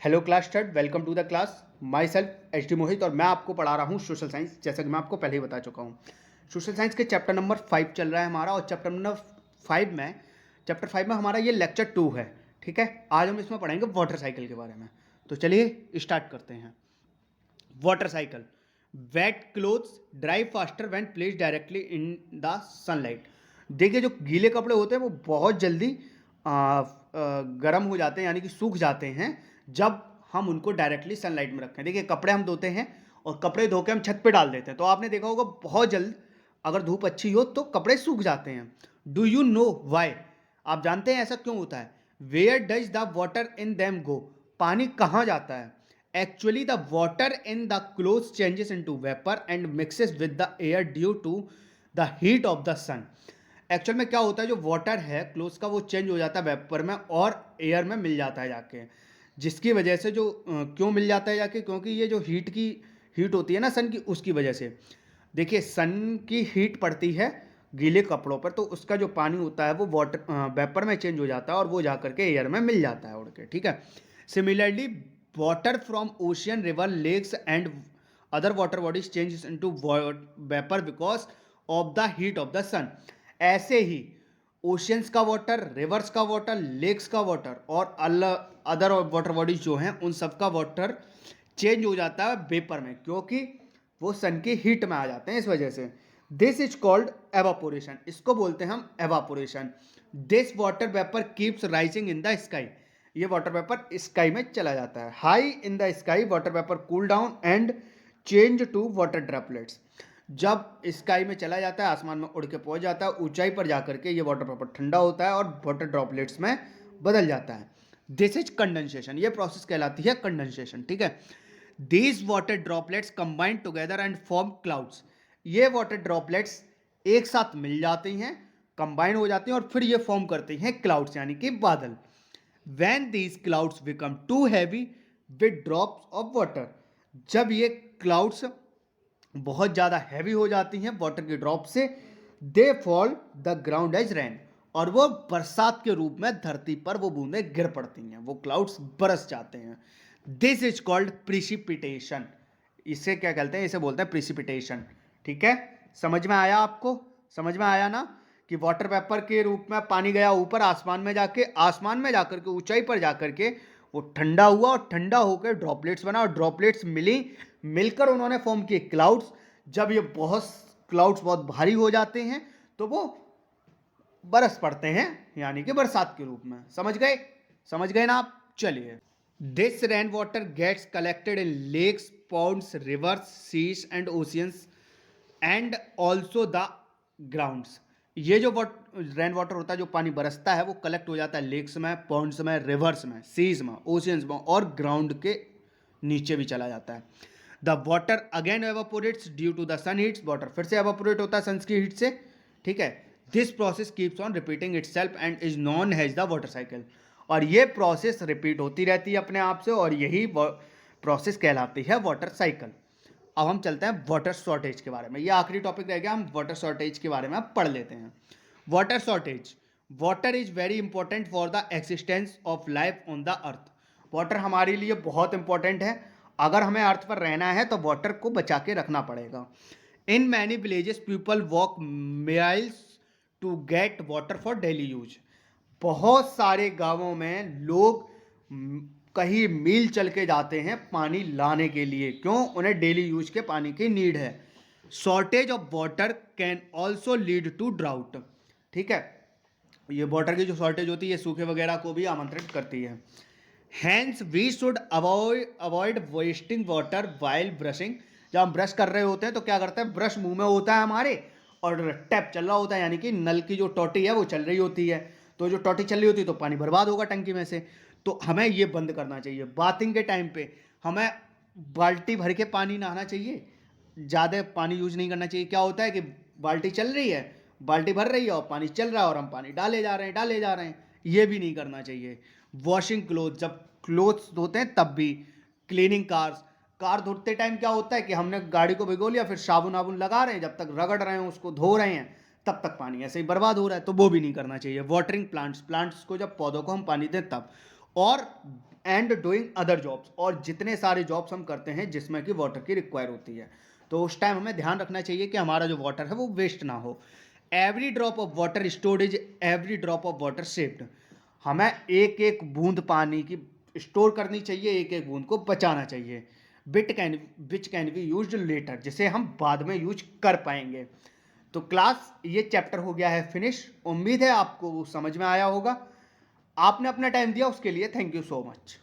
Hello class student, welcome to the class. Myself H D Mohit और मैं आपको पढ़ा रहा हूँ सोशल साइंस, जैसा कि मैं आपको पहले ही बता चुका हूँ। सोशल साइंस के चैप्टर नंबर 5 चल रहा है हमारा, और चैप्टर 5 में हमारा ये लेक्चर 2 है। ठीक है, आज हम इसमें पढ़ेंगे वाटर साइकिल के बारे में। तो चलिए स्टार्ट करते हैं। Water cycle. Wet clothes dry faster when placed directly in the sunlight. देखिए, जो गीले कपड़े होते हैं वो बहुत जल्दी गर्म हो जाते हैं, यानी कि सूख जाते हैं जब हम उनको डायरेक्टली सनलाइट में रखें। देखिए, कपड़े हम धोते हैं और कपड़े धो के हम छत पे डाल देते हैं, तो आपने देखा होगा बहुत जल्द अगर धूप अच्छी हो तो कपड़े सूख जाते हैं। Do you know why? आप जानते हैं ऐसा क्यों होता है? Where does the water in them go? पानी कहाँ जाता है? Actually, the water in the clothes changes into vapor and mixes with the air due to the heat of the sun. Actual में क्या होता है, जो वाटर है क्लोथ्स का वो चेंज हो जाता है वेपर में और एयर में मिल जाता है जाके, जिसकी वजह से जो क्यों मिल जाता है जाके, क्योंकि ये जो हीट होती है ना सन की, उसकी वजह से। देखिए, सन की हीट पड़ती है गीले कपड़ों पर, तो उसका जो पानी होता है वो वाटर वेपर में चेंज हो जाता है और वो जा करके एयर में मिल जाता है उड़ के। ठीक है। Similarly, water from ocean, river, lakes and other water bodies changes into vapor because of the heat of the sun. ऐसे ही ओशियंस का वाटर, रिवर्स का वाटर, लेक्स का वाटर और अदर वाटर बॉडीज जो हैं उन सब का वाटर चेंज हो जाता है वेपर में, क्योंकि वो सन की हीट में आ जाते हैं, इस वजह से। This is called evaporation. इसको बोलते हैं हम evaporation. This water vapour keeps rising in the sky. ये वाटर वेपर स्काई में चला जाता है। High in the sky water vapour cool down and change to water droplets. जब स्काई में चला जाता है, आसमान में उड़ के पहुंच जाता है, ऊंचाई पर जाकर के ये वाटर वेपर ठंडा होता है और वाटर ड्रॉपलेट्स में बदल जाता है। This is condensation. ये प्रोसेस कहलाती है कंडेंसेशन। ठीक है। These water droplets combine together and form clouds. ये वाटर ड्रॉपलेट्स एक साथ मिल जाती हैं, कंबाइन हो जाती हैं और फिर ये फॉर्म करती हैं क्लाउड्स, यानी कि बादल। When these clouds become too heavy with drops of water, जब ये क्लाउड्स बहुत ज़्यादा हैवी हो जाती हैं वाटर के ड्रॉप से, they fall the ground as rain, और वो बरसात के रूप में धरती पर वो बूंदें गिर पड़ती हैं, वो क्लाउड्स बरस जाते हैं। This is called precipitation. इसे क्या कहते हैं? इसे बोलते हैं प्रिसिपिटेशन। ठीक है, समझ में आया आपको? समझ में आया ना कि वाटर वेपर के रूप में पानी गया ऊपर आसमान में जाके, आसमान में जाकर के ऊंचाई पर जाकर के वो ठंडा हुआ और ठंडा होकर ड्रॉपलेट्स बना और ड्रॉपलेट्स मिलकर उन्होंने फॉर्म किए क्लाउड्स। जब ये क्लाउड्स बहुत भारी हो जाते हैं तो वो बरस पड़ते हैं, यानी कि बरसात के रूप में। समझ गए? समझ गए ना आप? चलिए। This rain water gets collected in lakes, ponds, rivers, seas and oceans and also the grounds. ये जो रेन वाटर होता है, जो पानी बरसता है, वो कलेक्ट हो जाता है लेक्स में, पॉन्ड्स में, रिवर्स में, सीज में, ओशियंस में और ग्राउंड के नीचे भी चला जाता है। The water again evaporates due to the sun heats. Water फिर से एवापोरेट होता है सन की हीट से। ठीक है। This process keeps on repeating itself and is known as the water cycle. और ये प्रोसेस रिपीट होती रहती है अपने आप से, और यही प्रोसेस कहलाती है वाटर साइकिल। अब हम चलते हैं वाटर शॉर्टेज के बारे में। ये आखिरी टॉपिक रह गया, हम वाटर शॉर्टेज के बारे में अब पढ़ लेते हैं। Water shortage. Water is very important for the existence of life on the earth. Water हमारे लिए बहुत इंपॉर्टेंट है। अगर हमें अर्थ पर रहना है तो वाटर को बचा के रखना पड़ेगा। In many villages people walk miles to get water for daily use. बहुत सारे गांवों में लोग कहीं मील चल के जाते हैं पानी लाने के लिए। क्यों? उन्हें डेली यूज के पानी की नीड है। Shortage of water can also lead to drought. ठीक है, ये वाटर की जो शॉर्टेज होती है, ये सूखे वगैरह को भी आमंत्रित करती है। Hence we should avoid wasting water while brushing. जब हम ब्रश कर रहे होते हैं तो क्या करते हैं, ब्रश मुंह में होता है हमारे और टैप चल रहा होता है, यानी कि नल की जो टोटी है वो चल रही होती है। तो जो टोटी चल रही होती है तो पानी बर्बाद होगा टंकी में से। तो हमें ये बंद करना चाहिए। बाथिंग के टाइम पे हमें बाल्टी भर के पानी नहाना चाहिए, ज़्यादा पानी यूज नहीं करना चाहिए। क्या होता है कि बाल्टी चल रही है, बाल्टी भर रही है और पानी चल रहा है और हम पानी डाले जा रहे हैं, ये भी नहीं करना चाहिए। वॉशिंग क्लोथ, जब क्लोथ्स धोते हैं तब भी। क्लीनिंग कार्स, कार धोते टाइम क्या होता है कि हमने गाड़ी को भिगो लिया, फिर साबुन आबुन लगा रहे हैं, जब तक रगड़ रहे हैं उसको धो रहे हैं तब तक पानी ऐसे ही बर्बाद हो रहा है, तो वो भी नहीं करना चाहिए। वाटरिंग प्लांट्स, प्लांट्स को जब पौधों को हम पानी दें तब। और एंड डूइंग अदर जॉब्स, और जितने सारे जॉब्स हम करते हैं जिसमें कि वाटर की रिक्वायर होती है, तो उस टाइम हमें ध्यान रखना चाहिए कि हमारा जो वाटर है वो वेस्ट ना हो। Every drop of water stored is every drop of water saved. हमें एक एक बूंद पानी की स्टोर करनी चाहिए, एक एक बूंद को बचाना चाहिए। Which can be use later, जिसे हम बाद में यूज कर पाएंगे। तो क्लास ये चैप्टर हो गया है फिनिश। उम्मीद है आपको समझ में आया होगा। आपने अपना टाइम दिया उसके लिए थैंक यू सो मच।